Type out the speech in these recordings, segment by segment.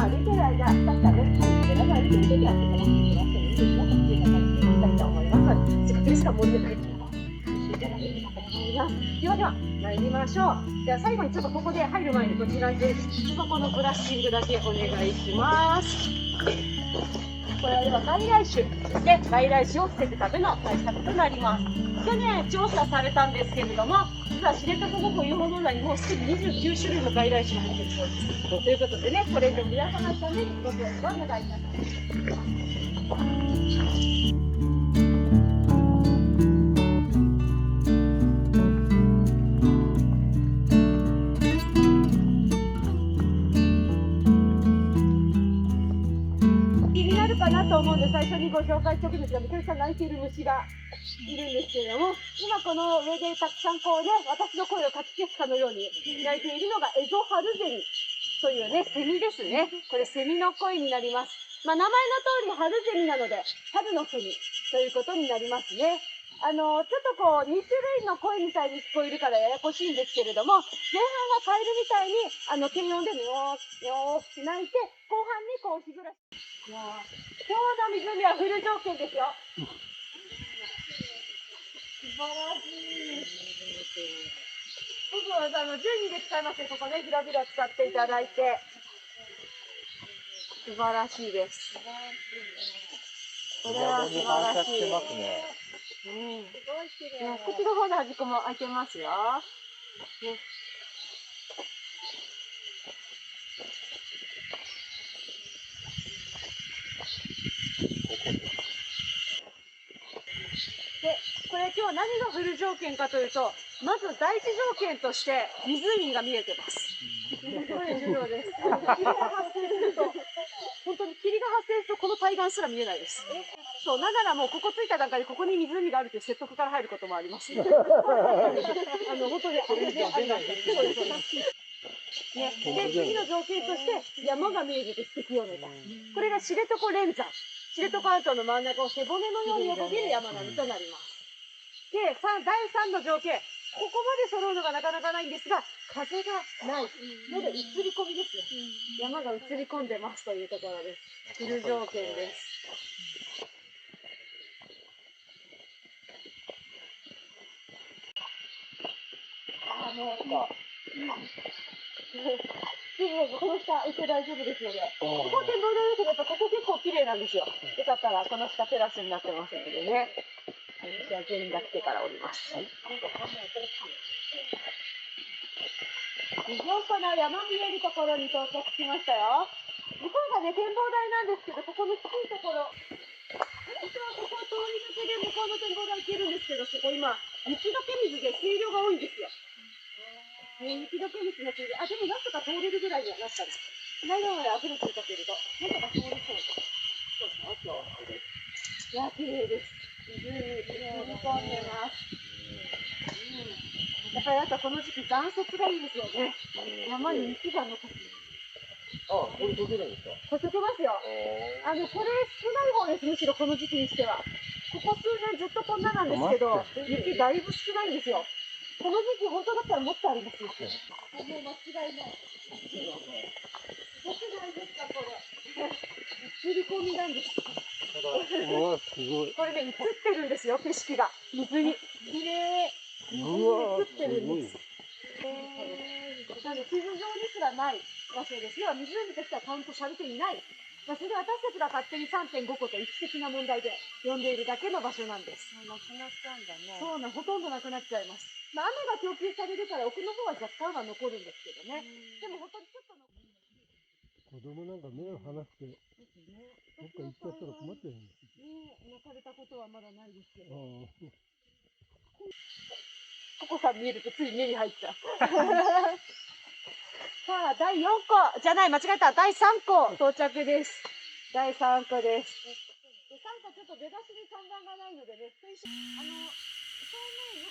見てる間、さっきね、見てるときは、見てもらってもいいですよ。っていう形でいきたいと思います。せっかくですから、盛り上がりいただければと思います。では、参りましょう。では、最後にちょっとここで入る前に、こちらで、ここのブラッシングだけお願いします。これはでは外来種ですね。外来種を防ぐための対策となります。去年調査されたんですけれども、実は知床の固有物の中にもうすでに29種類の外来種が入っているそうです。ということでね、これで皆様のためにご協力をお願いいたします。気になるかなと思うんで最初にご紹介しておくんですが、めちゃくちゃ鳴いている虫がいるんですけれども、今この上でたくさんこうね、私の声をかき消すかのように鳴いているのがエゾハルゼミというね、セミですね。これセミの声になります。名前の通りハルゼミなので、春のセミということになりますね。ちょっとこう、2種類の声みたいに聞こえるからややこしいんですけれども、前半はカエルみたいに、低音でニョー、ニョーって鳴いて、後半にこう、日暮らし。いや今日の湖はフル条件ですよ。素晴らしい。僕は10人で使いますね、ここね、広々使っていただいて。素晴らしいです。これは素晴らしい。うん。こっちの方の端っこも開いてますよ。ね。で、これ今日何がフル条件かというと、まず第一条件として湖が見えてます。すごい重要です。霧が発生すると、本当に霧が発生するとこの対岸すら見えないです。そう、ながらもうここ着いた段階でここに湖があるという説得から入ることもあります。本当にあれであります。そうです。ね、で次の条件として山が見えると素敵よね。これが知床連山。知床半島の真ん中を背骨のように横切る山並みとなります。で、第3の条件。ここまで揃うのがなかなかないんですが、風がないので映り込みですよ。山が映り込んでますというところです。フル条件です。この下行って大丈夫ですので、ここ展望台ですけど、やっぱここ結構綺麗なんですよ。よかったらこの下テラスになってますのでね。私は全員が来てからおります。非常な山見えるところに到着しましたよ。向こうがね、展望台なんですけど、ここの低いところ、実はここ通り抜けで向こうの展望台行けるんですけど、そこ今、雪解け水で水量が多いんですよ。雪解け水の水量、でもなんとか通れるぐらいにはなったんです。内容まで溢れていたけれど、なんとか通れそうです。そうですね、いや、綺麗です。湖に飛び込んでます。やっぱりあとこの時期残雪がいいですよね。山に雪が残ってる。これ溶けるんですか？溶けますよ。これ少ない方です、むしろこの時期にしては。ここ数年ずっとこんななんですけど、雪だいぶ少ないんですよ。この時期本当だったらもっとありますよ。もう間違いない。すごくないですか、これ。映り込みなんです。うわ、すごい。これね、映ってるんですよ、景色が。水に。綺麗。水に映ってるんです。なので、地図上にすらない場所です。要は湖としてはカウントされていない場所で、私たちが勝手に3.5 個と位置的な問題で呼んでいるだけの場所なんです。なくなっちゃうんだね。そうな、ほとんどなくなっちゃいます。雨が供給されるから奥の方は若干は残るんですけどね。でも本当にちょっと子供なんか目を離して、どっか行っちゃったら困っちゃうんです。泣かれたことはまだないですけど。ココさん見えるとつい目に入っちゃう。さあ、第4個、じゃない、間違えた。第3個到着です。第3個です。3個ちょっと出だしに看板がないのでね、正面よ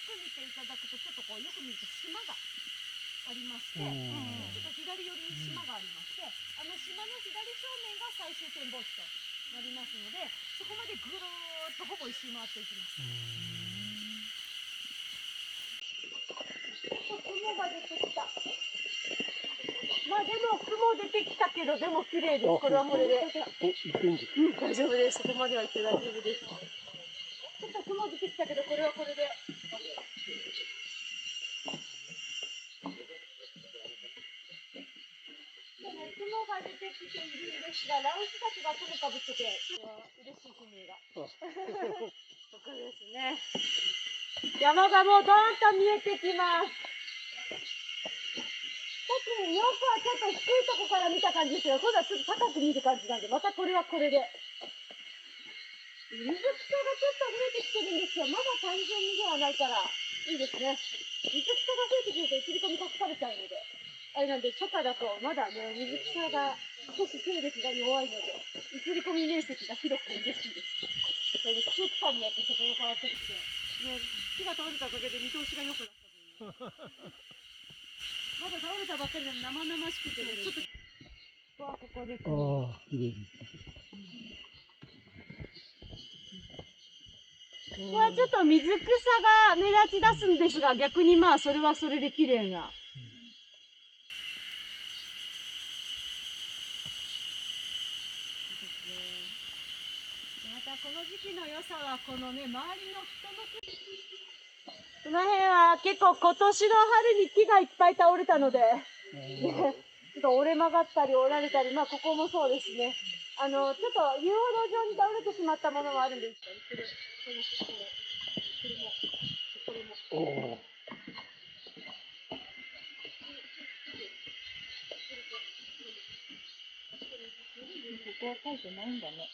く見ていただくと、ちょっとこう、よく見ると島がありまして、ちょっと左寄りに島がありまして、島の左正面が最終展望地となりますので、そこまでぐるーっとほぼ一周回っていきます。雲が出てきた。まあでも雲出てきたけど、でも綺麗です。これはこれで。お、行っていいんですか？うん、大丈夫です。そこまでは行って大丈夫です。ちょっと雲出てきたけど、これはこれで。雲が出てきているんですが、ラウスたちが雲かぶってて、嬉しい悲鳴が。そこですね。山がもうドーンと見えてきます。さっきよくはちょっと低いとこから見た感じですが、今度はちょっと高く見る感じなんで、またこれはこれで。水草がちょっと増えてきてるんですよ。まだ完全にではないから、いいですね。水草が増えてくると映り込み隠されちゃうので。あれなんで、初夏だとまだね、水草が少し勢力が弱いので、映り込み面積が広くて嬉しいです。それで季節感によってそこが変わってきて、ね、木が倒れたおかげで見通しが良くなったという。まだ倒れたばっかりなので生々しくてね、ちょっと、ここですね。ああ、綺麗です。ここはちょっと水草が目立ち出すんですが、逆にまあそれはそれで綺麗な。またこの時期の良さはこのね、周りの人のこの辺は結構今年の春に木がいっぱい倒れたので、ちょっと折れ曲がったり折られたり、まあここもそうですね。ちょっと遊歩道上に倒れてしまったものもあるんですけど、これも。おお。ここは書いてないんだね。